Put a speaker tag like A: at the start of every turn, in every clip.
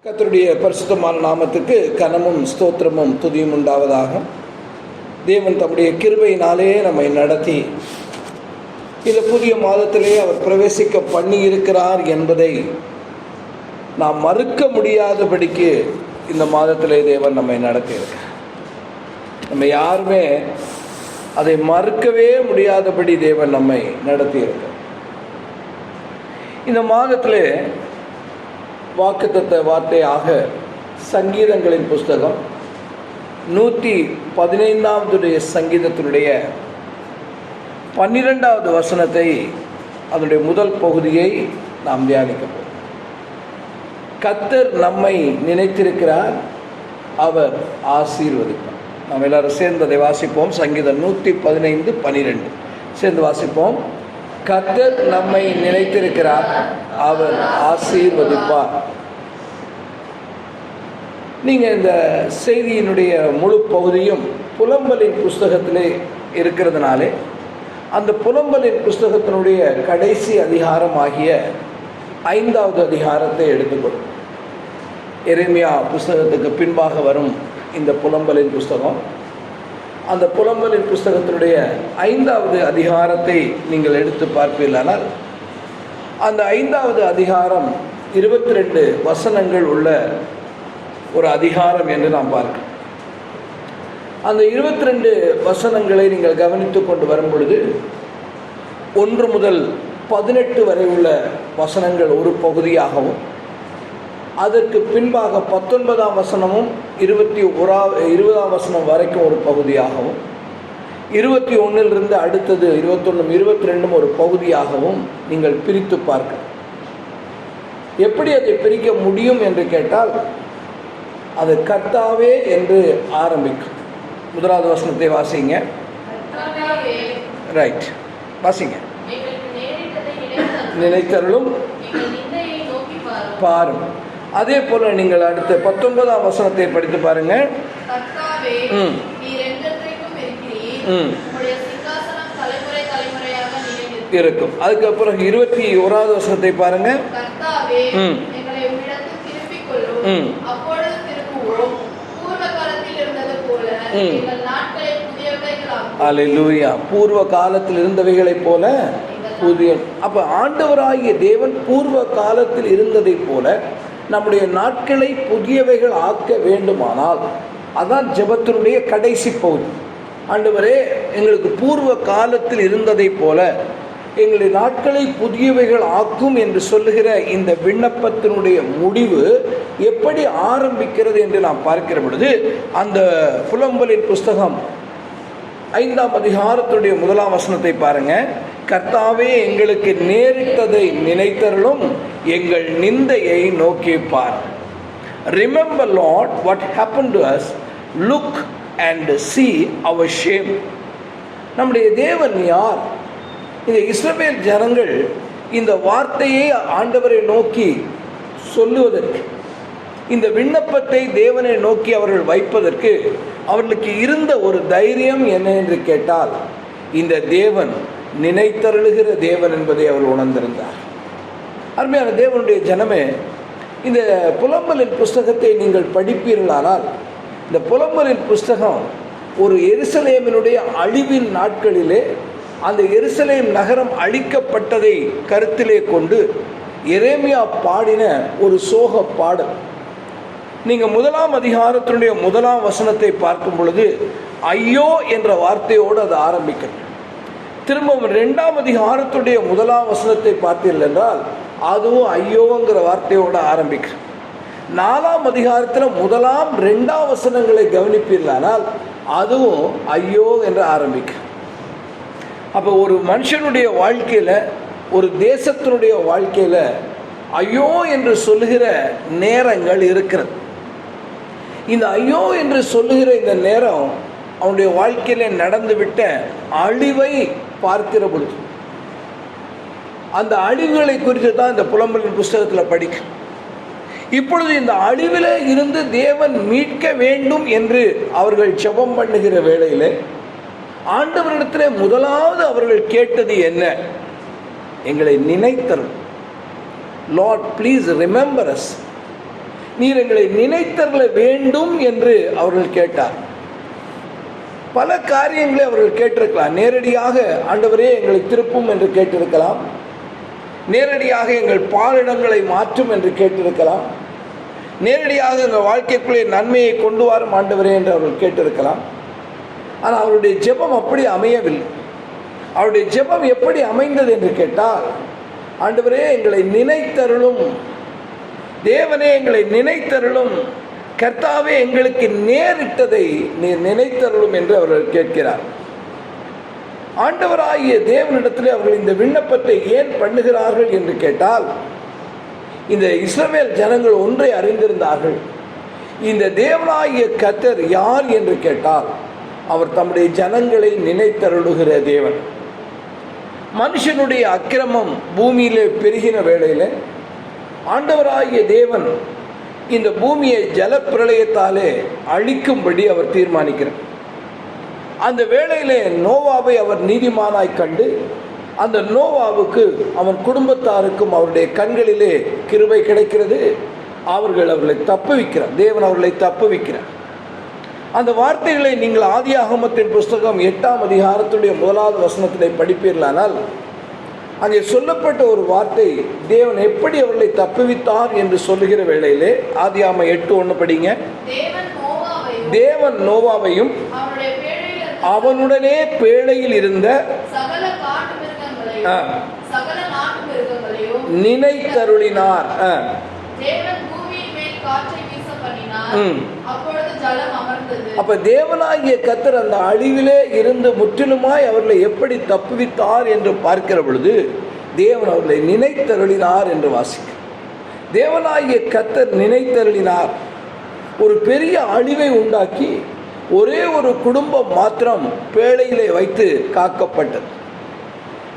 A: கர்த்தருடைய பரிசுத்தமான நாமத்துக்கு கனமும் ஸ்தோத்திரமும் துதியும் உண்டாவதாக. தேவன் தம்முடைய கிருபையினாலே நம்மை நடத்தி இந்த புதிய மாதத்திலே அவர் பிரவேசிக்க பண்ணி இருக்கிறார் என்பதை நாம் மறுக்க முடியாதபடிக்கு இந்த மாதத்திலே தேவன் நம்மை நடத்தியிருக்கிறார். நம்ம யாருமே அதை மறுக்கவே முடியாதபடி தேவன் நம்மை நடத்தியிருக்கிறார். இந்த மாதத்திலே வாக்குத்தத்த வார்த்தையாக சங்கீதங்களின் புஸ்தகம் 115வது சங்கீதத்தினுடைய 12வது வசனத்தை, அதனுடைய முதல் பகுதியை நாம் தியானிக்கப்போம். கர்த்தர் நம்மை நினைத்திருக்கிறார், அவர் ஆசீர்வதிப்பார். நாம் எல்லாரும் சேர்ந்து அதை வாசிப்போம். சங்கீதம் 115:12 சேர்ந்து வாசிப்போம். கர்த்தர் நம்மை நினைத்திருக்கிறார், அவர் ஆசீர்வதிப்பார். நீங்கள் இந்த செய்தியினுடைய முழு பகுதியும் புலம்பலின் புஸ்தகத்திலே இருக்கிறதுனாலே அந்த புலம்பலின் புஸ்தகத்தினுடைய கடைசி அதிகாரம் ஆகிய 5வது அதிகாரத்தை எடுத்துக்கொள்ளும். எரேமியா புஸ்தகத்துக்கு பின்பாக வரும் இந்த புலம்பலின் புஸ்தகம். அந்த புலம்பலின் புஸ்தகத்தினுடைய 5வது அதிகாரத்தை நீங்கள் எடுத்து பார்ப்பீர்களானால் அந்த 5வது அதிகாரம் 22 வசனங்கள் உள்ள ஒரு அதிகாரம் என்று நாம் பார்க்கிறோம். அந்த 22 வசனங்களை நீங்கள் கவனித்து கொண்டு வரும் பொழுது 1 முதல் 18 வரை உள்ள வசனங்கள் ஒரு பகுதியாகவும், அதற்கு பின்பாக 19ஆம் வசனமும் 20ஆம் வசனம் வரைக்கும் ஒரு பகுதியாகவும், 21 அடுத்தது 21, 22 ஒரு பகுதியாகவும் நீங்கள் பிரித்து பார்க்க. எப்படி அதை பிரிக்க முடியும் என்று கேட்டால், அது கர்த்தாவே என்று ஆரம்பிக்கும். முதலாவது வசனத்தை வாசிங்க. ரைட், வாசிங்க. நினைத்தருளும் பாரும். அதே போல நீங்கள் அடுத்த 19ஆம் வசனத்தை படித்து பாருங்க. இருக்கும். அதுக்கப்புறம் 21ஆவது வசனத்தை பாருங்க. அல்லேலூயா. பூர்வ காலத்தில் இருந்தவைகளைப் போல புதிய. அப்ப ஆண்டவராகிய தேவன் பூர்வ காலத்தில் இருந்ததை போல நம்முடைய நாட்களை புதியவைகள் ஆக்க வேண்டுமானால், அதான் ஜெபத்தினுடைய கடைசி பகுதி. ஆண்டவரே, எங்களுக்கு பூர்வ காலத்தில் இருந்ததை போல எங்களுடைய நாட்களை புதியவைகள் ஆக்கும் என்று சொல்லுகிற இந்த விண்ணப்பத்தினுடைய முடிவு எப்படி ஆரம்பிக்கிறது என்று நாம் பார்க்கிற பொழுது, அந்த புலம்பலின் புஸ்தகம் 5ஆம் அதிகாரத்துடைய 1ஆம் வசனத்தை பாருங்க. கர்த்தாவே, எங்களுக்கு நேரிட்டதை நினைத்தருளும், எங்கள் நிந்தையை நோக்கி பார். Remember Lord what happened to us, look and see our shame. நம்முடைய தேவன் யார்? இந்த இஸ்ரவேல் ஜனங்கள் இந்த வார்த்தையை ஆண்டவரை நோக்கி சொல்லுவதற்கு, இந்த விண்ணப்பத்தை தேவனை நோக்கி அவர்கள் வைப்பதற்கு அவர்களுக்கு இருந்த ஒரு தைரியம் என்ன என்று கேட்டால், இந்த தேவன் நினைத்தருளுகிற தேவன் என்பதை அவர் உணர்ந்திருந்தார். அருமையான தேவனுடைய ஜனமே, இந்த புலம்பலின் புஸ்தகத்தை நீங்கள் படிப்பீர்களானால், இந்த புலம்பலின் புஸ்தகம் ஒரு எருசலேமினுடைய அழிவின் நாட்களிலே அந்த எருசலேம் நகரம் அழிக்கப்பட்டதை கருத்திலே கொண்டு எரேமியா பாடின ஒரு சோக பாடல். நீங்கள் 1ஆம் அதிகாரத்தினுடைய 1ஆம் வசனத்தை பார்க்கும் பொழுது ஐயோ என்ற வார்த்தையோடு அது ஆரம்பிக்கிறது. திரும்பவும் 2ஆம் அதிகாரத்துடைய 1ஆம் வசனத்தை பார்த்தீர்கள் என்றால் அதுவும் ஐயோங்கிற வார்த்தையோடு ஆரம்பிக்கிறது. 4ஆம் அதிகாரத்தில் 1ஆம் 2ஆம் வசனங்களை கவனிப்பீர்களானால் அதுவும் ஐயோ என்று ஆரம்பிக்கிறது. அப்போ ஒரு மனுஷனுடைய வாழ்க்கையில், ஒரு தேசத்தினுடைய வாழ்க்கையில் ஐயோ என்று சொல்லுகிற நேரங்கள் இருக்கிறது. இந்த ஐயோ என்று சொல்லுகிற இந்த நேரம் அவனுடைய வாழ்க்கையில் நடந்துவிட்ட அழிவை பார்க்கிற பொழுது, அந்த அழிவுகளை குறித்து தான் இந்த புலம்பலின் புஸ்தகத்தில் படிக்கும். இப்பொழுது இந்த அழிவில் இருந்து தேவன் மீட்க வேண்டும் என்று அவர்கள் ஜெபம் பண்ணுகிற வேளையில் ஆண்டவரிடத்திலே முதலாவது அவர்கள் கேட்டது என்ன? எங்களை நினைத்தருள். Lord please remember us. நீர் எங்களை நினைத்தருள வேண்டும் என்று அவர்கள் கேட்டார். பல காரியங்களை அவர்கள் கேட்டிருக்கலாம். நேரடியாக ஆண்டவரே எங்களை திருப்பும் என்று கேட்டிருக்கலாம். நேரடியாக எங்கள் பாலிடங்களை மாற்றும் என்று கேட்டிருக்கலாம். நேரடியாக எங்கள் வாழ்க்கைக்குள்ளே நன்மையை கொண்டு வரும் ஆண்டவரே என்று அவர்கள் கேட்டிருக்கலாம். ஆனால் அவருடைய ஜெபம் அப்படி அமையவில்லை. அவருடைய ஜெபம் எப்படி அமைந்தது என்று கேட்டால், ஆண்டவரே எங்களை நினைத்தருளும், தேவனே எங்களை நினைத்தருளும், கர்த்தாவே எங்களுக்கு நேரிட்டதை நீர் நினைத்தருளும் என்று அவர்கள் கேட்கிறார். ஆண்டவராகிய தேவனிடத்திலே அவர்கள் இந்த விண்ணப்பத்தை ஏன் பண்ணுகிறார்கள் என்று கேட்டால், இந்த இஸ்ரவேல் ஜனங்கள் ஒன்றை அறிந்திருந்தார்கள். இந்த தேவனாகிய கர்த்தர் யார் என்று கேட்டால், அவர் தம்முடைய ஜனங்களை நினைத்தருளுகிற தேவன். மனுஷனுடைய அக்கிரமம் பூமியிலே பெருகின வேளையில் ஆண்டவராகிய தேவன் இந்த பூமியை ஜலப்பிரளயத்தாலே அழிக்கும்படி அவர் தீர்மானிக்கிறார். அந்த வேளையிலே நோவாவை அவர் நீதிமானாய் கண்டு, அந்த நோவாவுக்கு அவன் குடும்பத்தாருக்கும் அவருடைய கண்களிலே கிருபை கிடைக்கிறது. அவர்களை தப்புவிக்கிறார். தேவன் அவர்களை தப்புவிக்கிறார். அந்த வார்த்தைகளை நீங்கள் ஆதியாகமத்தின் புஸ்தகம் 8ஆம் அதிகாரத்துடைய 1வது வசனத்திலே படிப்பீர்களானால், அங்கே சொல்லப்பட்ட ஒரு வார்த்தை, தேவன் எப்படி அவர்களை தப்புவித்தார் என்று சொல்லுகிற வேளையிலே ஆதியாகமம் 8:1 படிங்க. தேவன் நோவாவையும் அவனுடனே பேழையில் இருந்த நினைத்தருளினார். அப்ப தேவனாகிய கர்த்தர் அந்த அழிவிலே இருந்து முற்றிலுமாய் அவர்களை எப்படி தப்புவித்தார் என்று பார்க்கிற பொழுது, தேவன் அவர்களை நினைத்தருளினார் என்று வாசிக்க. தேவனாகிய கர்த்தர் நினைத்தருளினார். ஒரு பெரிய அழிவை உண்டாக்கி ஒரே ஒரு குடும்பம் மாத்திரம் பேழையிலே வைத்து காக்கப்பட்டது.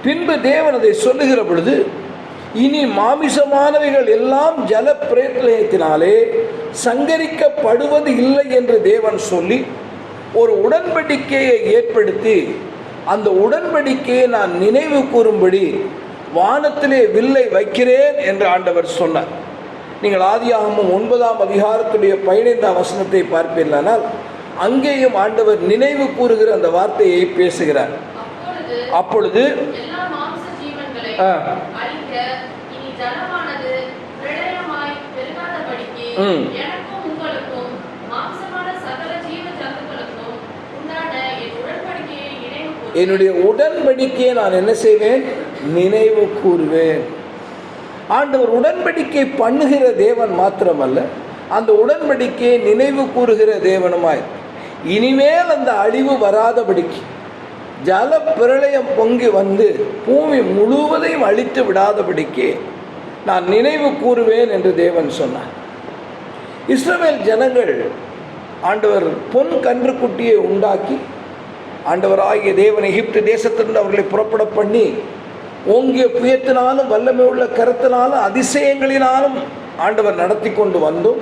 A: பின்பு தேவன் அதை சொல்லுகிற பொழுது, இனி மாமிசமானவைகள் எல்லாம் ஜல பிரயத்தினாலே சங்கரிக்கப்படுவது இல்லை என்று தேவன் சொல்லி ஒரு உடன்படிக்கையை ஏற்படுத்தி, அந்த உடன்படிக்கையை நான் நினைவு கூறும்படி வானத்திலே வில்லை வைக்கிறேன் என்று ஆண்டவர் சொன்னார். நீங்கள் ஆதியாகமம் 9ஆம் அதிகாரத்துடைய 15ஆம் வசனத்தை பார்ப்பீர்களானால், அங்கேயும் ஆண்டவர் நினைவு கூறுகிற அந்த வார்த்தையை பேசுகிறார். அப்பொழுது என்னுடைய உடன்படிக்கையை நான் என்ன செய்வேன்? நினைவு கூறுவேன். ஆண்டவர் உடன்படிக்கை பண்ணுகிற தேவன் மாத்திரமல்ல, அந்த உடன்படிக்கையை நினைவு கூறுகிற தேவனுமாய் இனிமேல் அந்த அழிவு வராதபடிக்கு, ஜல பிரளயம் பொங்கி வந்து பூமி முழுவதையும் அழித்து விடாதபடிக்கு நான் நினைவு கூறுவேன் என்று தேவன் சொன்னார். இஸ்ரவேல் ஜனங்கள் ஆண்டவர் பொன் கன்றுக்குட்டியை உண்டாக்கி, ஆண்டவராகிய தேவன் எகிப்து தேசத்திலிருந்து அவர்களை புறப்பட பண்ணி, ஓங்கிய புயத்தினாலும் வல்லமை உள்ள கரத்தினாலும் அதிசயங்களினாலும் ஆண்டவர் நடத்தி கொண்டு வந்தோம்.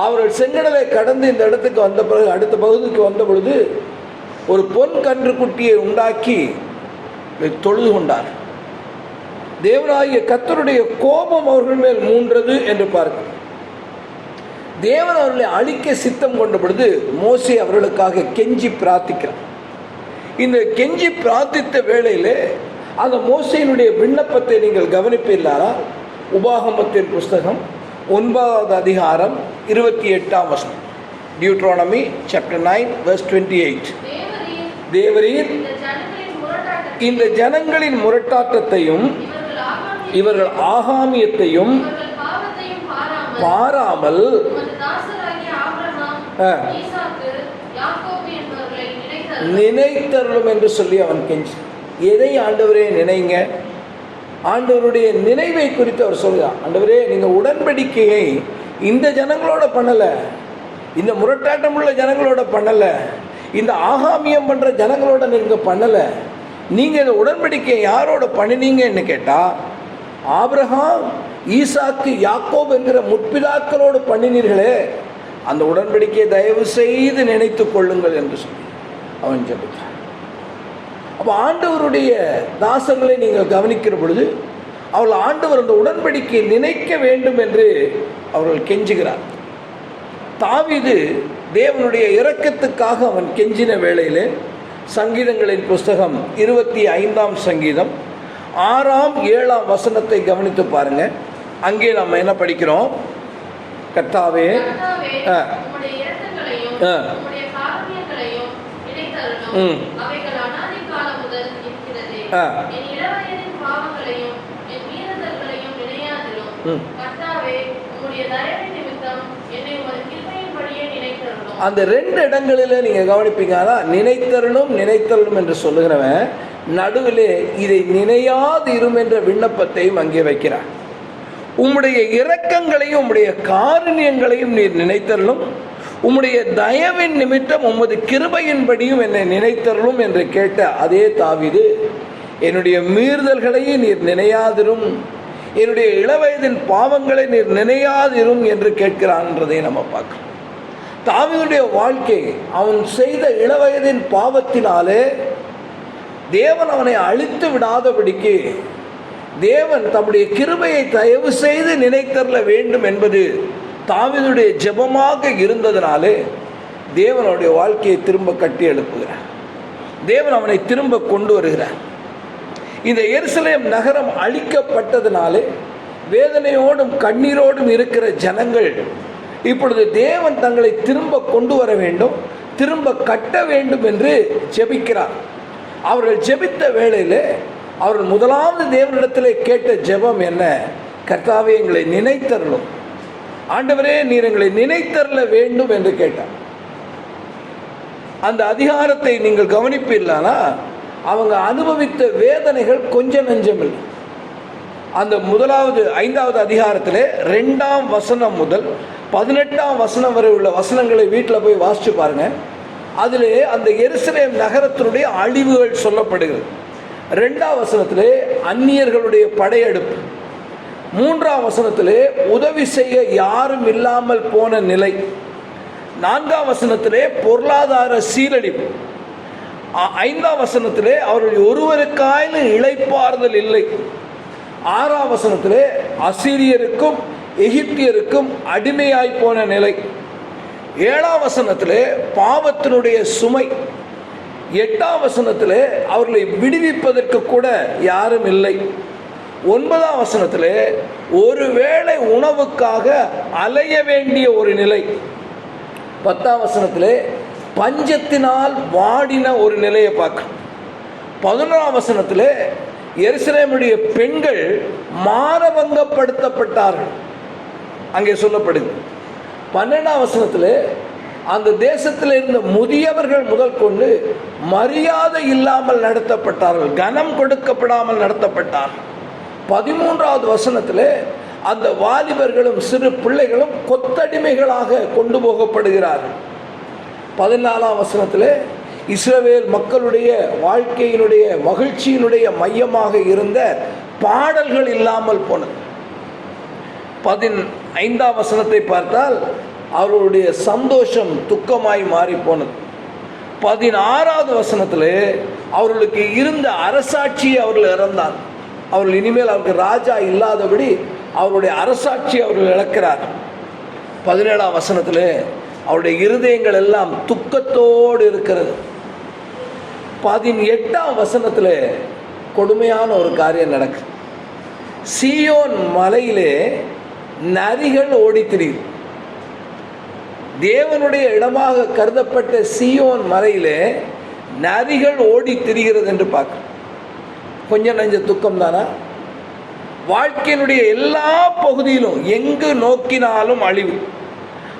A: அவர்கள் செங்கடலை கடந்து இந்த இடத்துக்கு வந்த பிறகு, அடுத்த பகுதிக்கு வந்த பொழுது, ஒரு பொன் கன்றுக்குட்டியை உண்டாக்கி தொழுது கொண்டார். தேவனாகிய கர்த்தருடைய கோபம் அவர்கள் மேல் மூன்றது என்று பார்க்க, தேவன் அவர்களை அழிக்க சித்தம் கொண்ட பொழுது மோசே அவர்களுக்காக கெஞ்சி பிரார்த்திக்கிறார். இந்த கெஞ்சி பிரார்த்தித்த வேளையிலே அந்த மோசேயினுடைய விண்ணப்பத்தை நீங்கள் கவனிப்பீர்களா? உபாகமத்தின் புஸ்தகம் 9வது அதிகாரம் 28ஆம் வசனம். Deuteronomy chapter 9 verse 28. தேவரீர் இந்த ஜனங்களின் முரட்டாட்டத்தையும் இவர்கள் ஆகாமியத்தையும் பாராமல் நினைத்தருளும் என்று சொல்லி அவன் கெஞ்சி. எதை ஆண்டவரே நினைங்க? ஆண்டவருடைய நினைவை குறித்து அவர் சொல்கிறார். ஆண்டவரே, நீங்கள் உடன்படிக்கையை இந்த ஜனங்களோட பண்ணலை, இந்த முரட்டாட்டம் உள்ள ஜனங்களோட பண்ணலை, இந்த ஆகாமியம் பண்ணுற ஜனங்களோட நீங்கள் பண்ணலை. நீங்கள் இந்த உடன்படிக்கையை யாரோட பண்ணினீங்கன்னு கேட்டால், ஆபிரகாம், ஈசாக்கு, யாக்கோப் என்கிற முற்பிதாக்களோடு பண்ணினீர்களே, அந்த உடன்படிக்கையை தயவு செய்து நினைத்து கொள்ளுங்கள் என்று சொல்லி அவன் ஜெபித்தான். அப்போ ஆண்டவருடைய தாசர்களை நீங்கள் கவனிக்கிற பொழுது அவர்கள் ஆண்டவர் அந்த உடன்படிக்கையை நினைக்க வேண்டும் என்று அவர்கள் கெஞ்சுகிறார். தாவீது தேவனுடைய இரக்கத்துக்காக அவன் கெஞ்சின வேளையிலே சங்கீதங்களின் புஸ்தகம் 25ஆம் சங்கீதம் 6ஆம் 7ஆம் வசனத்தை கவனித்து பாருங்க. அங்கே நம்ம என்ன படிக்கிறோம்? கர்த்தாவே அந்த 2 இடங்களில் நீங்க கவனிப்பீங்க. நினைத்தரணும் நினைத்தரணும் என்று சொல்லுகிறவன் நடுவிலே இதை நினையாது இரும் என்ற விண்ணப்பத்தையும் அங்கே வைக்கிறார். உம்முடைய இரக்கங்களையும் உம்முடைய காருண்யங்களையும் நீர் நினைத்தரலும், உம்முடைய தயவின் நிமித்தம் உமது கிருபையின்படியும் என்னை நினைத்தரலும் என்று கேட்ட அதே தாவீது, என்னுடைய மீறுதல்களையும் நீர் நினையாதிரும், என்னுடைய இளவயதின் பாவங்களை நீர் நினையாதிரும் என்று கேட்கிறான்றதை நம்ம பார்க்கிறோம். தாவீதுடைய வாழ்க்கை, அவன் செய்த இளவயதின் பாவத்தினாலே தேவன் அவனை அழித்து விடாதபடிக்கு தேவன் தம்முடைய கிருபையை தயவு செய்து நினைத்தரல வேண்டும் என்பது தாவீதுடைய ஜெபமாக இருந்ததினாலே தேவனுடைய வாழ்க்கையை திரும்ப கட்டி எழுப்புகிறார். தேவன் அவனை திரும்ப கொண்டு வருகிறார். இந்த எருசலேம் நகரம் அழிக்கப்பட்டதினாலே வேதனையோடும் கண்ணீரோடும் இருக்கிற ஜனங்கள் இப்பொழுது தேவன் தங்களை திரும்ப கொண்டு வர வேண்டும், திரும்ப கட்ட வேண்டும் என்று ஜெபிக்கிறார். அவர்கள் ஜெபித்த வேளையில் அவர்கள் முதலாவது தேவனிடத்திலே கேட்ட ஜெபம் என்ன? கர்த்தாவே எங்களை நினைத்தரலும், ஆண்டவரே நீர் எங்களை நினைத்தரல வேண்டும் என்று கேட்டார். அந்த அதிகாரத்தை நீங்கள் கவனிப்பீர்களா? அவங்க அனுபவித்த வேதனைகள் கொஞ்சம் நெஞ்சமில்லை. அந்த முதலாவது 5வது அதிகாரத்திலே 2ஆம் வசனம் முதல் 18ஆம் வசனம் வரை உள்ள வசனங்களை வீட்டில் போய் வாசிச்சு பாருங்க. அதிலே அந்த எருசலேம் நகரத்தினுடைய அழிவுகள் சொல்லப்படுகிறது. 2ஆம் வசனத்திலே அந்நியர்களுடைய படையெடுப்பு, 3ஆம் வசனத்திலே உதவி செய்ய யாரும் இல்லாமல் போன நிலை, 4ஆம் வசனத்திலே பொருளாதார சீரழிவு, 5ஆம் வசனத்திலே அவர்கள் ஒருவருக்காயிலும் இளைப்பாறுதல் இல்லை, 6ஆம் வசனத்திலே அசீரியருக்கும் எகிப்தியருக்கும் அடிமையாய் போன நிலை, 7ஆம் வசனத்திலே பாவத்தினுடைய சுமை, 8ஆம் வசனத்திலே அவர்களை விடுவிப்பதற்கு கூட யாரும் இல்லை, 9ஆம் வசனத்திலே ஒருவேளை உணவுக்காக அலைய வேண்டிய ஒரு நிலை, 10ஆம் வசனத்திலே பஞ்சத்தினால் வாடின ஒரு நிலையை பார்க்கணும், 11ஆம் வசனத்திலே எருசலேமுடைய பெண்கள் மானபங்கப்படுத்தப்பட்டார்கள் அங்கே சொல்லப்படுது, 12ஆம் வசனத்திலே அந்த தேசத்தில் இருந்த முதியவர்கள் முதல் கொண்டு மரியாதை இல்லாமல் நடத்தப்பட்டார்கள், கனம் கொடுக்கப்படாமல் நடத்தப்பட்டார்கள், 13ஆவது வசனத்திலே அந்த வாலிபர்களும் சிறு பிள்ளைகளும் கொத்தடிமைகளாக கொண்டு போகப்படுகிறார்கள், 14ஆம் வசனத்திலே இஸ்ரவேல் மக்களுடைய வாழ்க்கையினுடைய மகிழ்ச்சியினுடைய மையமாக இருந்த பாடல்கள் இல்லாமல் போனது. 15ஆம் வசனத்தை பார்த்தால் அவர்களுடைய சந்தோஷம் துக்கமாய் மாறி போனது. 16ஆவது வசனத்திலே அவர்களுக்கு இருந்த அரசாட்சியை அவர்கள் இழந்தார். அவர்கள் இனிமேல் அவருக்கு ராஜா இல்லாதபடி அவருடைய அரசாட்சி அவர்கள் இழக்கிறார். 17ஆம் வசனத்திலே அவருடைய இருதயங்கள் எல்லாம் துக்கத்தோடு இருக்கிறது. 18ஆம் வசனத்தில் கொடுமையான ஒரு காரியம் நடக்குது. சீயோன் மலையிலே நரிகள் ஓடி திரியுது. தேவனுடைய இடமாக கருதப்பட்ட சீயோன் மலையிலே நரிகள் ஓடி திரிகிறது என்று பார்க்க கொஞ்சம் நெஞ்ச துக்கம் தானா? வாழ்க்கையினுடைய எல்லா பகுதியிலும் எங்கு நோக்கினாலும் அழிவு.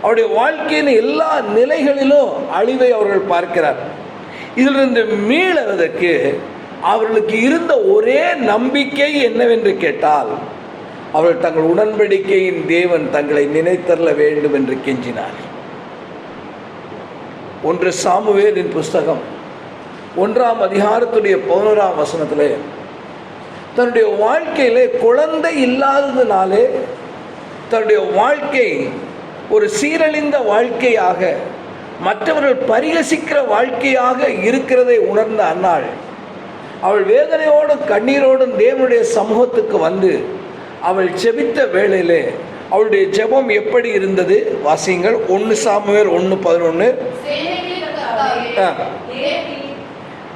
A: அவருடைய வாழ்க்கையின் எல்லா நிலைகளிலும் அழிவை அவர்கள் பார்க்கிறார். இதிலிருந்து மீளவதற்கு அவர்களுக்கு இருந்த ஒரே நம்பிக்கை என்னவென்று கேட்டால், அவர்கள் தங்கள் உடன்படிக்கையின் தேவன் தங்களை நினைத்தரல வேண்டும் என்று கெஞ்சினார். 1 சாமுவேலின் புஸ்தகம் 1ஆம் அதிகாரத்துடைய 11ஆம் வசனத்திலே தன்னுடைய வாழ்க்கையிலே குழந்தை இல்லாததுனாலே தன்னுடைய வாழ்க்கை ஒரு சீரழிந்த வாழ்க்கையாக மற்றவர்கள் பரிகசிக்கிற வாழ்க்கையாக இருக்கிறதை உணர்ந்த அன்னாள் அவள் வேதனையோடும் கண்ணீரோடும் தேவனுடைய சமூகத்துக்கு வந்து அவள் ஜெபித்த வேளையிலே அவளுடைய ஜெபம் எப்படி இருந்தது? வாசியுங்கள். 1 சாமுவேல் 1:11.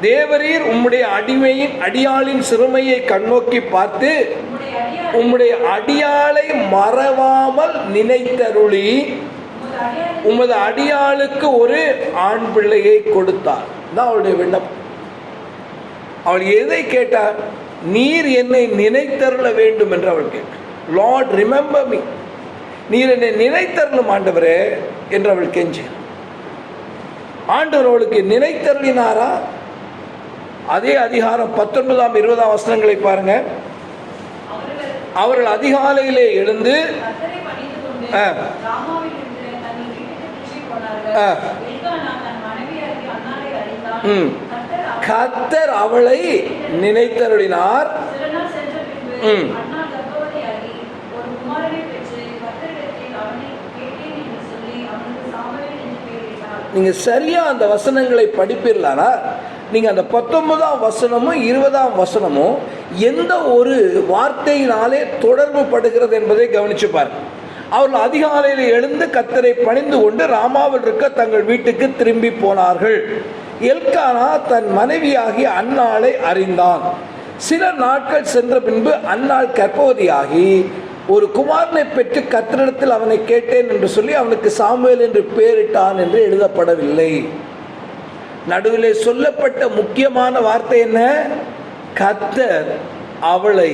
A: தேவரீர் உம்முடைய அடியாளின் சிறுமையை கண்ணோக்கி பார்த்து உம்முடைய அடியாளை மறவாமல் நினைத்தருளி உமது அடியாளுக்கு ஒரு ஆண் பிள்ளையை கொடுத்தார். தான் அவளுடைய விண்ணப்பம். அவள் எதை கேட்டார்? நீர் என்னை நினைத்தருள வேண்டும் என்று அவள் கேட்டார். லார்ட் ரிமெம்பர் மீ, நீர் என்னை நினைத்தருளும் ஆண்டவரே என்று அவள் கெஞ்சி. ஆண்டவர் அவளுக்கு நினைத்தருளினாரா? அதே அதிகாரம் 19 20 வசனங்களை பாருங்க. அவர்கள் அதிகாலையிலே எழுந்து கர்த்தர் அவளை நினைத்தருளினார். நீங்க சரியா அந்த வசனங்களை படிப்பீர்களானா நீங்க அந்த 19ஆம் வசனமும் 20ஆம் வசனமும் எந்த ஒரு வார்த்தையினாலே தொடர்பு படுகிறது என்பதை கவனிச்சு பாருங்க. அவர்கள் அதிகாலையில் எழுந்து கர்த்தரை பணிந்து கொண்டு ராமாவில் இருக்க தங்கள் வீட்டுக்கு திரும்பி போனார்கள். எல்கானா தன் மனைவியாகி அன்னாளை அறிந்தான். சில நாட்கள் சென்ற பின்பு அன்னாள் கர்ப்பவதியாகி ஒரு குமாரனை பெற்று கர்த்தரிடத்தில் அவனை கேட்டேன் என்று சொல்லி அவனுக்கு சாமுவேல் என்று பெயரிட்டான் என்று எழுதப்படவில்லை. நடுவிலே சொல்லப்பட்ட முக்கியமான வார்த்தை என்ன? கர்த்தர் அவளை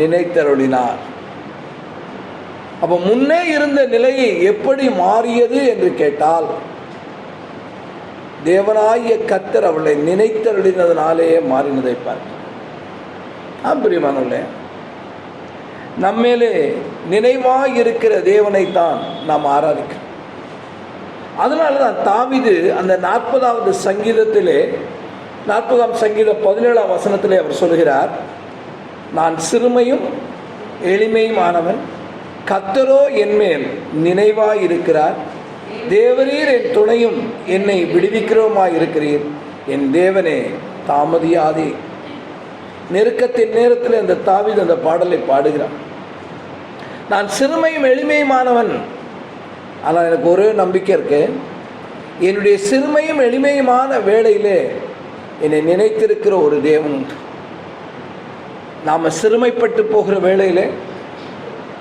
A: நினைத்தருளினார். அப்ப முன்னே இருந்த நிலையை எப்படி மாறியது என்று கேட்டால், தேவனாகிய கர்த்தர் அவளை நினைத்தருளினதனாலேயே மாறினதை பார்க்க. பிரியமானவர்களே, நம்மேலே நினைவாய் இருக்கிற தேவனைத்தான் நாம் ஆராதிக்கிறோம். அதனால தான் தாவீது அந்த 40வது சங்கீதத்திலே 40ஆம் சங்கீதம் 17ஆம் வசனத்திலே அவர் சொல்கிறார், நான் சிறுமையும் எளிமையுமானவன், கர்த்தரோ என்மேல் நினைவாய் இருக்கிறார். தேவரீர் என் துணையும் என்னை விடுவிக்கிறோமாய் இருக்கிறீர். என் தேவனே தாமதியாதே. நெருக்கத்தின் நேரத்தில் அந்த தாவீது அந்த பாடலை பாடுகிறான். நான் சிறுமையும் எளிமையுமானவன், ஆனால் எனக்கு ஒரே நம்பிக்கை இருக்கு, என்னுடைய சிறுமையும் எளிமையுமான வேளையிலே என்னை நினைத்திருக்கிற ஒரு தேவன் உண்டு. நாம் சிறுமைப்பட்டு போகிற வேளையிலே,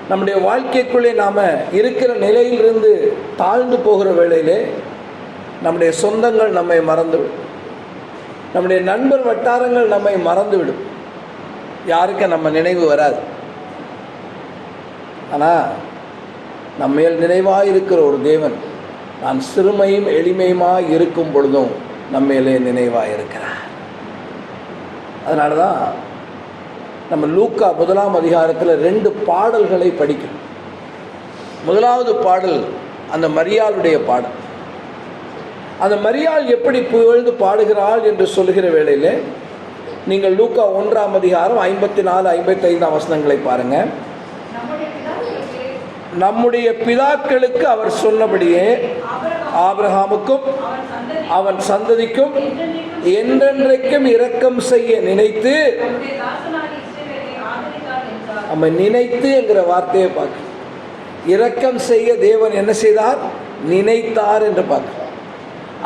A: நம்முடைய வாழ்க்கைக்குள்ளே நாம் இருக்கிற நிலையிலிருந்து தாழ்ந்து போகிற வேளையிலே நம்முடைய சொந்தங்கள் நம்மை மறந்துவிடும், நம்முடைய நண்பர் வட்டாரங்கள் நம்மை மறந்துவிடும், யாருக்கும் நம்ம நினைவு வராது. ஆனால் நம்மேல் நினைவாக இருக்கிற ஒரு தேவன் நான் சிறுமையும் எளிமையுமாய் இருக்கும் பொழுதும் நம்மேலே நினைவாக இருக்கிறார். அதனால தான் நம்ம லூக்கா 1ஆம் அதிகாரத்தில் 2 பாடல்களை படிக்கணும். முதலாவது பாடல் அந்த மரியாளுடைய பாடல். அந்த மரியாள் எப்படி புகழ்ந்து பாடுகிறாள் என்று சொல்லுகிற வேளையில் நீங்கள் லூக்கா 1ஆம் அதிகாரம் 54 55ஆம் வசனங்களை பாருங்க. நம்முடைய பிதாக்களுக்கு அவர் சொன்னபடியே ஆபிரகாமுக்கும் அவன் சந்ததிக்கும் என்றென்றைக்கும் இரக்கம் செய்ய நினைத்து, நம்ம நினைத்து என்கிற வார்த்தையை பார்க்க, இரக்கம் செய்ய தேவன் என்ன செய்தார்? நினைத்தார் என்று பார்க்க.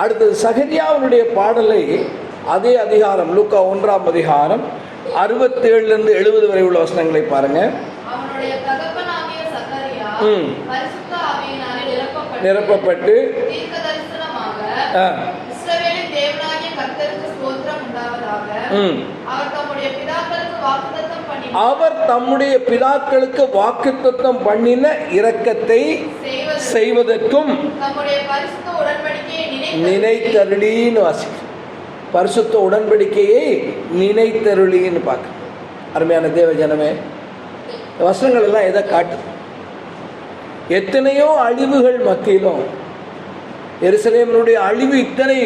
A: அடுத்தது சகரியாவுடைய பாடலை அதே அதிகாரம் லூக்கா 1ஆம் அதிகாரம் 67 70 வரை உள்ள வசனங்களை பாருங்க. நிரப்பப்பட்டு அவர் தம்முடைய பிதாக்களுக்கு வாக்குத்தத்தம் பண்ணின இரக்கத்தை செய்வதற்கும் நினைத்தருளின்னு வாசிக்க, பரிசுத்த உடன்படிக்கையை நினைத்தருளின்னு பார்க்க. அருமையான தேவ ஜனமே, வசனங்கள் எல்லாம் எதை காட்டு? எத்தனையோ அழிவுகள் மத்தியிலும், எருசலேமினுடைய அழிவு இத்தனை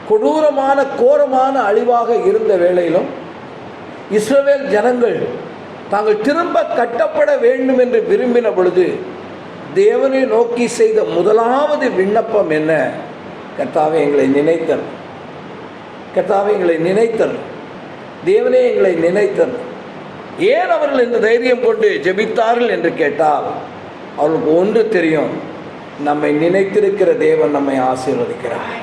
A: கொடூரமான கோரமான அழிவாக இருந்த வேளையிலும் இஸ்ரவேல் ஜனங்கள் தாங்கள் திரும்ப கட்டப்பட வேண்டும் என்று விரும்பின பொழுது தேவனை நோக்கி செய்த முதலாவது விண்ணப்பம் என்ன? கர்த்தாவே எங்களை நினைத்தர், கர்த்தாவே எங்களை நினைத்தர், தேவனே எங்களை நினைத்தர். ஏன் அவர்கள் இந்த தைரியம் கொண்டு ஜெபித்தார்கள் என்று கேட்டால் அவர்களுக்கு ஒன்று தெரியும், நம்மை நினைத்திருக்கிற தேவன் நம்மை ஆசீர்வதிக்கிறார்.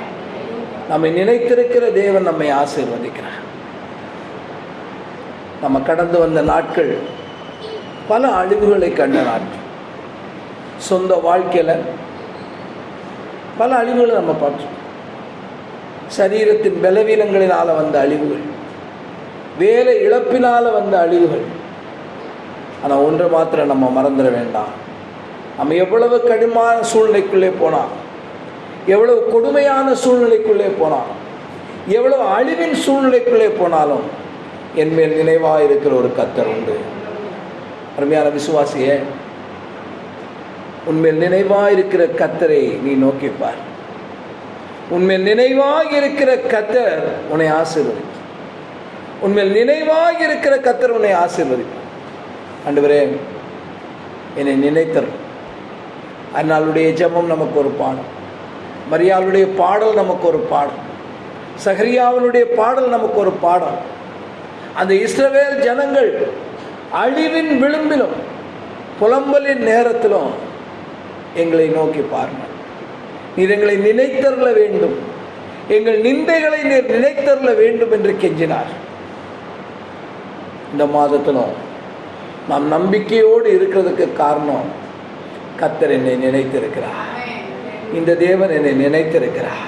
A: நம்மை நினைத்திருக்கிற தேவன் நம்மை ஆசீர்வதிக்கிறார். நம்ம கடந்து வந்த நாட்கள் பல அழிவுகளை கண்ட நாட்கள். சொந்த வாழ்க்கையில் பல அழிவுகளை நம்ம பார்த்தோம். சரீரத்தின் பலவீனங்களினால் வந்த அழிவுகள், வேலை இழப்பினால் வந்த அழிவுகள். ஆனால் ஒன்று மாத்திரம் நம்ம மறந்துட வேண்டாம், நம்ம எவ்வளவு கடுமையான சூழ்நிலைக்குள்ளே போனால், எவ்வளவு கொடுமையான சூழ்நிலைக்குள்ளே போனால், எவ்வளவு அழிவின் சூழ்நிலைக்குள்ளே போனாலும் என்மேல் நினைவாக இருக்கிற ஒரு கர்த்தர் உண்டு. அருமையான விசுவாசியே, உன்மேல் நினைவாக இருக்கிற கர்த்தரை நீ நோக்கிப்பார். உன்மேல் நினைவாக இருக்கிற கர்த்தர் உன்னை ஆசீர்வதிப்பார். உன்மேல் நினைவாக இருக்கிற கர்த்தர் உன்னை ஆசீர்வதிப்பார். ஆண்டவரே, என்னை நினைத்தர். அன்னாளுடைய ஜெபம் நமக்கு ஒரு பாடம், மரியாளுடைய பாடல் நமக்கு ஒரு பாடம், சகரியாவினுடைய பாடல் நமக்கு ஒரு பாடம். அந்த இஸ்ரவேல் ஜனங்கள் அழிவின் விளிம்பிலும் புலம்பலின் நேரத்திலும் எங்களை நோக்கி பாருங்கள், நீர் எங்களை நினைத்தருள வேண்டும், எங்கள் நிந்தைகளை நீர் நினைத்தருள வேண்டும் என்று கெஞ்சினார். இந்த மாதத்திலும் நாம் நம்பிக்கையோடு இருக்கிறதுக்கு காரணம், கர்த்தர் என்னை நினைத்திருக்கிறார், இந்த தேவன் என்னை நினைத்திருக்கிறார்,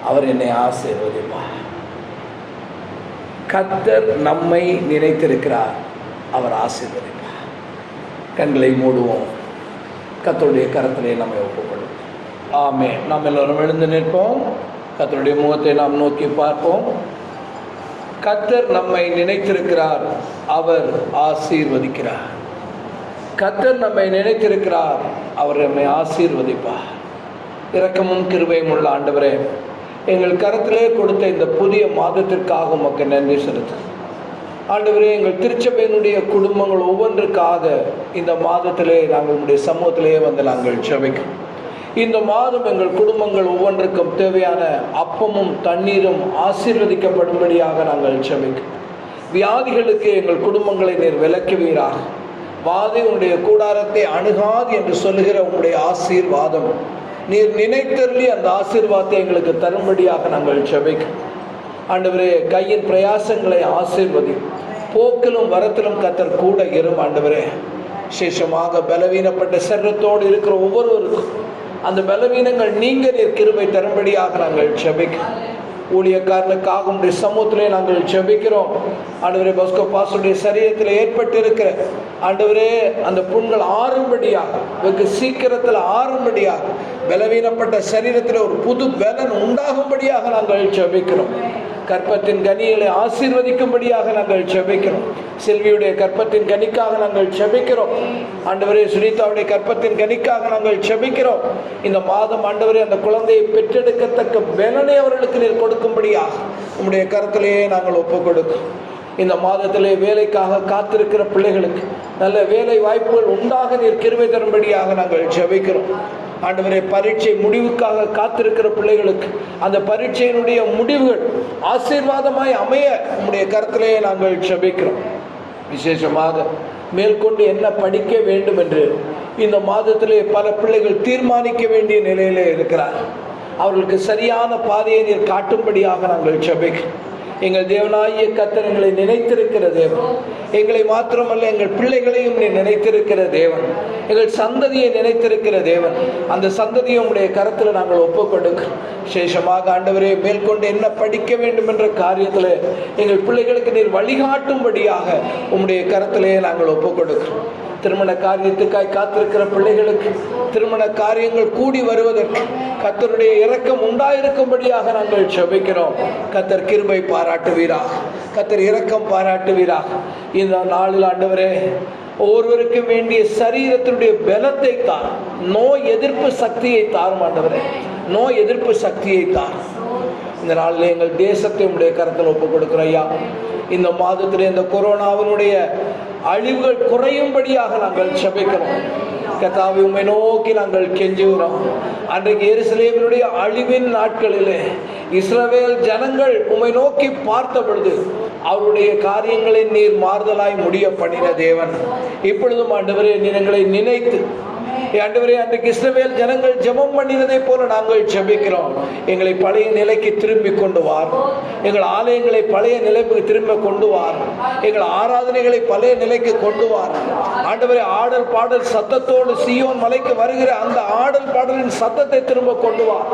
A: அவர் என்னை ஆசீர்வதிப்பார். கர்த்தர் நம்மை நினைத்திருக்கிறார், அவர் ஆசீர்வதிப்பார். கண்களை மூடுவோம், கர்த்தருடைய கரத்திலே நம்மை ஒப்புக்கொள்வோம். ஆமென். நாம் எல்லோரும் எழுந்து நிற்போம், கர்த்தருடைய முகத்தை நாம் நோக்கி பார்ப்போம். கர்த்தர் நம்மை நினைத்திருக்கிறார், அவர் ஆசீர்வதிக்கிறார். கர்த்தர் நம்மை நினைத்திருக்கிறார், அவர் நம்மை ஆசீர்வதிப்பார். இரக்கமும் கிருபையும் உள்ள ஆண்டவரே, எங்கள் கரத்திலே கொடுத்த இந்த புதிய மாதத்திற்காக உமக்கு நன்றி செலுத்து. ஆண்டவரே, எங்கள் திருச்சபையினுடைய குடும்பங்கள் ஒவ்வொன்றுக்காக இந்த மாதத்திலே நாங்கள் உங்களுடைய சமூகத்திலே வந்து நாங்கள் ஜெபிக்கிறோம். இந்த மாதம் எங்கள் குடும்பங்கள் ஒவ்வொன்றுக்கும் தேவையான அப்பமும் தண்ணீரும் ஆசீர்வதிக்கப்படும்படியாக நாங்கள் ஜெபிக்கிறோம். வியாதிகளுக்கு எங்கள் குடும்பங்களை நீர் விலக்குவீராக. வாதை உன்னுடைய கூடாரத்தை அணுகாது என்று சொல்லுகிற உங்களுடைய ஆசீர்வாதம் நீர் நினைத்தருளி அந்த ஆசீர்வாதத்தை எங்களுக்கு தரும்படியாக நாங்கள் ஜெபிக்கிறோம். ஆண்டவரே, கையின் பிரயாசங்களை ஆசீர்வதி, போக்கிலும் வரத்திலும் கர்த்தர் கூட இரும். ஆண்டவரே, விசேஷமாக பலவீனப்பட்ட சரீரத்தோடு இருக்கிற ஒவ்வொருவருக்கும் அந்த பலவீனங்கள் நீங்க நீர் கிருபை தரும்படியாக நாங்கள் ஜெபிக்கிறோம். ஊழியக்காரனுக்காக உடைய சமூகத்திலே நாங்கள் ஜெபிக்கிறோம். ஆண்டவரே, பாஸ்கோ பாஸ்டருடைய சரீரத்தில் ஏற்பட்டு இருக்கிற ஆண்டவரே அந்த புண்கள் ஆறும்படியாக, வெகு சீக்கிரத்தில் ஆறும்படியாக, பலவீனப்பட்ட சரீரத்தில் ஒரு புது பலன் உண்டாகும்படியாக நாங்கள் ஜெபிக்கிறோம். கற்பத்தின் கனிகளை ஆசீர்வதிக்கும்படியாக நாங்கள் ஜெபிக்கிறோம். செல்வியுடைய கற்பத்தின் கனிக்காக நாங்கள் ஜெபிக்கிறோம். ஆண்டவரே, சுனிதாவுடைய கற்பத்தின் கனிக்காக நாங்கள் ஜெபிக்கிறோம். இந்த மாதம் ஆண்டவரே அந்த குழந்தையை பெற்றெடுக்கத்தக்க பலனை அவர்களுக்கு நீர் கொடுக்கும்படியாக உம்முடைய கரத்திலேயே நாங்கள் ஒப்புக் கொடுக்கிறோம். இந்த மாதத்திலே வேலைக்காக காத்திருக்கிற பிள்ளைகளுக்கு நல்ல வேலை வாய்ப்புகள் உண்டாக நீர் கிருபை தரும்படியாக நாங்கள் ஜெபிக்கிறோம். ஆண்டவரே, பரீட்சை முடிவுக்காக காத்திருக்கிற பிள்ளைகளுக்கு அந்த பரீட்சையினுடைய முடிவுகள் ஆசீர்வாதமாய் அமைய உம்முடைய கரத்திலேயே நாங்கள் ஜெபிக்கிறோம். விசேஷமாக மேற்கொண்டு என்ன படிக்க வேண்டும் என்று இந்த மாதத்திலே பல பிள்ளைகள் தீர்மானிக்க வேண்டிய நிலையிலே இருக்கிறார். அவர்களுக்கு சரியான பாதையை நீர் காட்டும்படியாக நாங்கள் ஜெபிக்கிறோம். எங்கள் தேவனாகிய கர்த்தர் எங்களை நினைத்திருக்கிற தேவன். எங்களை மாத்திரமல்ல, எங்கள் பிள்ளைகளையும் நீ நினைத்திருக்கிற தேவன். எங்கள் சந்ததியை நினைத்திருக்கிற தேவன். அந்த சந்ததியை உங்களுடைய கரத்தில் நாங்கள் ஒப்புக்கொடுக்கிறோம். விசேஷமாக ஆண்டவரே, மேற்கொண்டு என்ன படிக்க வேண்டும் என்ற காரியத்தில் எங்கள் பிள்ளைகளுக்கு நீர் வழிகாட்டும்படியாக உம்முடைய கரத்திலே நாங்கள் ஒப்புக்கொடுக்கிறோம். திருமண காரியத்துக்காய் காத்திருக்கிற பிள்ளைகளுக்கு திருமண காரியங்கள் கூடி வருவதற்கு கர்த்தருடைய இரக்கம் உண்டாயிருக்கும்படியாக நாங்கள் ஜெபிக்கிறோம். கர்த்தர் கிருபை பாராட்டுவீராக, கர்த்தர் இரக்கம் பாராட்டுவீராக. இந்த நாளில் ஆண்டவரே, ஒவ்வொருவருக்கு வேண்டிய சரீரத்தினுடைய பலத்தை தார், நோய் எதிர்ப்பு சக்தியை தாரும். ஆண்டவரே, நோய் எதிர்ப்பு சக்தியை தார். இந்த நாளில் எங்கள் தேசத்தை உடைய கரத்தில் ஒப்புக் கொடுக்கிறோம் ஐயா. இந்த மாதத்தில் இந்த கொரோனாவினுடைய அழிவுகள் குறையும்படியாக நாங்கள் ஜெபிக்கிறோம். கர்த்தாவே, உம்மை நோக்கி நாங்கள் கெஞ்சுகிறோம். அன்றைக்கு எருசலேமினுடைய அழிவின் நாட்களிலே இஸ்ரவேல் ஜனங்கள் உம்மை நோக்கி பார்த்த பொழுது அவருடைய காரியங்களை நீர் மாறுதலாய் முடிய பண்ணின தேவன். இப்பொழுதும் ஆண்டவரே, நீர் எங்களை நினைத்து ஆண்டவரே, அன்றைக்கு இஸ்ரவேல் ஜனங்கள் ஜெபம் பண்ணினதை போல நாங்கள் ஜெபிக்கிறோம். எங்களை பழைய நிலைக்கு திரும்பி கொண்டு வார். எங்கள் ஆலயங்களை பழைய நிலைக்கு திரும்ப கொண்டு வார். எங்கள் ஆராதனைகளை பழைய நிலைக்கு கொண்டு வார். ஆண்டவரே, ஆடல் பாடல் சத்தத்தோடு சீயோன் மலைக்கு வருகிற அந்த ஆடல் பாடலின் சத்தத்தை திரும்ப கொண்டு வார்.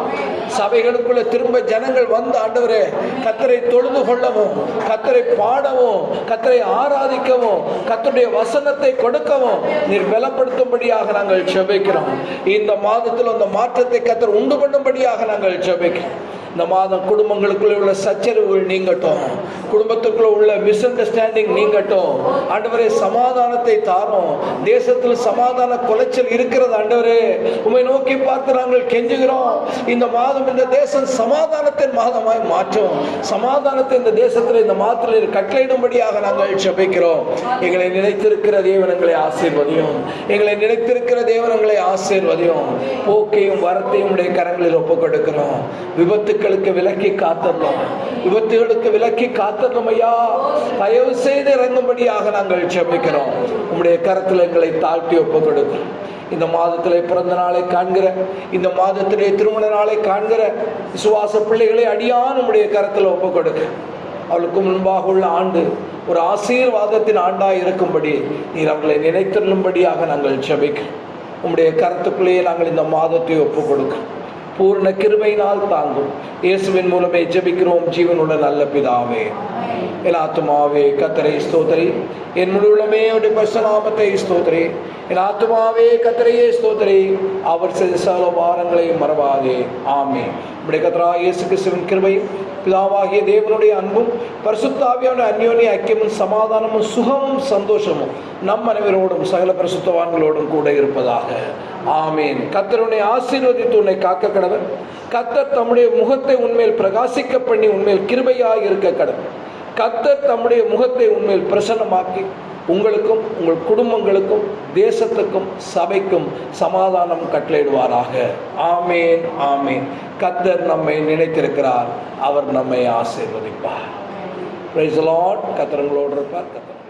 A: சபைகளுக்குள்ள திரும்ப ஜனங்கள் வந்து ஆண்டவரே, கர்த்தரை தொழுது கொள்ளவும், கர்த்தரை பாடவும், கர்த்தரை ஆராதிக்கவும், கர்த்தருடைய வசனத்தை கொடுக்கவும் நீர் பலப்படுத்தும்படியாக நாங்கள் ஜெபிக்கிறோம். இந்த மாதத்தில் அந்த மாற்றத்தை கர்த்தர் உண்டு பண்ணும்படியாக நாங்கள் ஜெபிக்கிறோம். இந்த மாதம் குடும்பங்களுக்குள்ள உள்ள சச்சரவுகள் நீங்கட்டும், குடும்பத்துக்குள்ள உள்ள மிஸ் அண்டர்ஸ்டாண்டிங் நீங்கட்டும். ஆண்டவரே, சமாதானத்தை தாரும். தேசத்தில் சமாதான குலைச்சல் இருக்கிறது. ஆண்டவரே, உம்மை நோக்கி பார்த்து நாங்கள் கெஞ்சுகிறோம். இந்த மாதம் இந்த தேசம் சமாதானத்தின் மாதமாய் மாற்றும். சமாதானத்தை இந்த தேசத்தில் இந்த மாதத்தில் கட்டளையிடும்படியாக நாங்கள் ஜெபிக்கிறோம். எங்களை நினைத்திருக்கிற தேவனங்களை ஆசீர்வதியும். எங்களை நினைத்திருக்கிற தேவனங்களை ஆசீர்வதியும். போக்கையும் வரத்தையும் உடைய கரங்களில் ஒப்புக் கொடுக்கிறோம். விபத்துக்களுக்கு விலக்கி காத்தரலாம். விபத்துகளுக்கு விலக்கி காத்தரலாம் ஐயா. தயவு செய்து இறங்கும்படியாக நாங்கள் ஜெபிக்கிறோம். உம்முடைய கரத்தில் எங்களை தாழ்த்தி ஒப்புக் கொடுக்கிறோம். இந்த மாதத்திலே பிறந்த நாளை காண்கிற, இந்த மாதத்திலே திருமண நாளை காண்கிற விசுவாச பிள்ளைகளை அடியான் உம்முடைய கரத்தில் ஒப்புக் கொடுக்க, அவளுக்கு முன்பாக உள்ள ஆண்டு ஒரு ஆசீர்வாதத்தின் ஆண்டாய் இருக்கும்படி நீர் அவர்களை நினைத்தருளும்படியாக நாங்கள் ஜெபிக்கிறோம். உம்முடைய கருத்துக்குள்ளேயே நாங்கள் இந்த மாதத்தை ஒப்புக் கொடுக்கிறோம். பூர்ண கிருபையினால் தாங்கும். இயேசுவின் மூலமே ஜெபிக்கிறோம் ஜீவனுள்ள நல்ல பிதாவே. என் ஆத்துமாவே கர்த்தரை ஸ்தோத்திரி. என் முழுவதுமே அவருடைய பரிசுத்த நாமத்தை ஸ்தோத்திரி. என் ஆத்துமாவே கர்த்தரையே ஸ்தோத்திரி. அவர் செய்த சகல வாரங்களை மறவாதே. ஆமென். நம்முடைய கர்த்தராகிய இயேசு கிறிஸ்துவின் கிருபையும் பிதாவாகிய தேவனுடைய அன்பும் பரிசுத்த ஆவியானவருடைய அந்யோன்ய ஐக்கியமும் சமாதானமும் சுகமும் சந்தோஷமும் நம் அனைவரோடும் சகல பரிசுத்தவான்களோடும் கூட இருப்பதாக. ஆமீன். கர்த்தர் உன்னை ஆசீர்வதித்து உன்னை காக்க கடவர். கர்த்தர் தம்முடைய முகத்தை உன்மேல் பிரகாசிக்க பண்ணி உன்மேல் கிருபையாய் இருக்க கடவர். கர்த்தர் தம்முடைய முகத்தை உன்மேல் பிரசன்னமாக்கி உங்களுக்கும் உங்கள் குடும்பங்களுக்கும் தேசத்துக்கும் சபைக்கும் சமாதானம் கட்டளையிடுவாராக. ஆமேன், ஆமேன். கர்த்தர் நம்மை நினைத்திருக்கிறார். அவர் நம்மை ஆசீர்வதிப்பார். Praise the Lord. கர்த்தர் உங்களோடு இருப்பார். கர்த்தர்